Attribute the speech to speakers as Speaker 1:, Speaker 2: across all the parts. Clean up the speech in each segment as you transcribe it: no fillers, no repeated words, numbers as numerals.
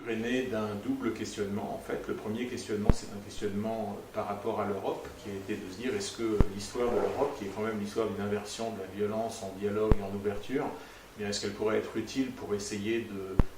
Speaker 1: est né d'un double questionnement. En fait, le premier questionnement, c'est un questionnement par rapport à l'Europe, qui a été de se dire, est-ce que l'histoire de l'Europe, qui est quand même l'histoire d'une inversion de la violence en dialogue et en ouverture, est-ce qu'elle pourrait être utile pour essayer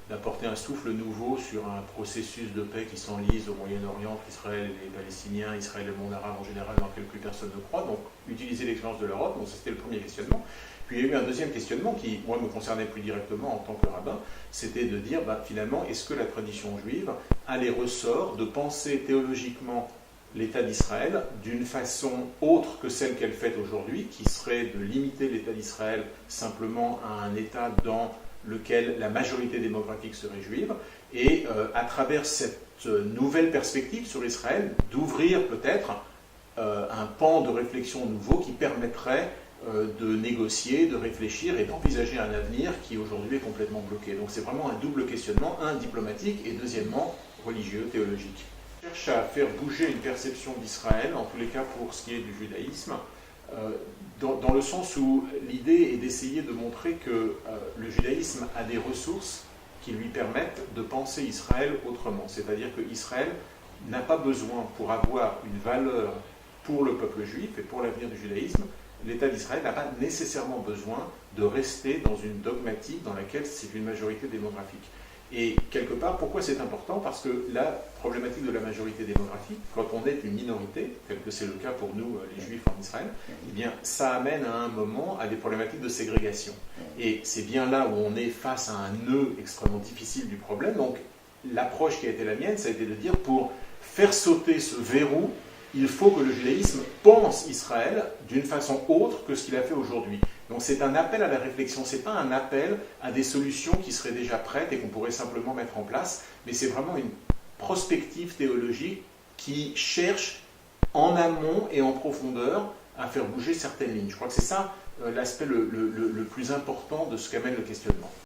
Speaker 1: d'apporter un souffle nouveau sur un processus de paix qui s'enlise au Moyen-Orient, entre Israël et les Palestiniens, Israël et le monde arabe en général, dans lequel plus personne ne croit. Donc, utiliser l'expérience de l'Europe, donc c'était le premier questionnement. Puis il y a eu un deuxième questionnement qui, moi, me concernait plus directement en tant que rabbin, c'était de dire, finalement, est-ce que la tradition juive a les ressorts de penser théologiquement l'État d'Israël d'une façon autre que celle qu'elle fait aujourd'hui, qui serait de limiter l'État d'Israël simplement à un État dans lequel la majorité démographique serait juive, et à travers cette nouvelle perspective sur Israël, d'ouvrir peut-être un pan de réflexion nouveau qui permettrait de négocier, de réfléchir et d'envisager un avenir qui aujourd'hui est complètement bloqué. Donc c'est vraiment un double questionnement, un diplomatique et deuxièmement religieux, théologique. On cherche à faire bouger une perception d'Israël, en tous les cas pour ce qui est du judaïsme, dans le sens où l'idée est d'essayer de montrer que le judaïsme a des ressources qui lui permettent de penser Israël autrement. C'est-à-dire que Israël n'a pas besoin, pour avoir une valeur pour le peuple juif et pour l'avenir du judaïsme, l'État d'Israël n'a pas nécessairement besoin de rester dans une dogmatique dans laquelle c'est une majorité démographique. Et quelque part, pourquoi c'est important? Parce que la problématique de la majorité démographique, quand on est une minorité, tel que c'est le cas pour nous, les Juifs en Israël, eh bien, ça amène à un moment à des problématiques de ségrégation. Et c'est bien là où on est face à un nœud extrêmement difficile du problème. Donc, l'approche qui a été la mienne, ça a été de dire, pour faire sauter ce verrou, il faut que le judaïsme pense Israël d'une façon autre que ce qu'il a fait aujourd'hui. Donc c'est un appel à la réflexion, ce n'est pas un appel à des solutions qui seraient déjà prêtes et qu'on pourrait simplement mettre en place, mais c'est vraiment une prospective théologique qui cherche en amont et en profondeur à faire bouger certaines lignes. Je crois que c'est ça l'aspect le plus important de ce qu'amène le questionnement.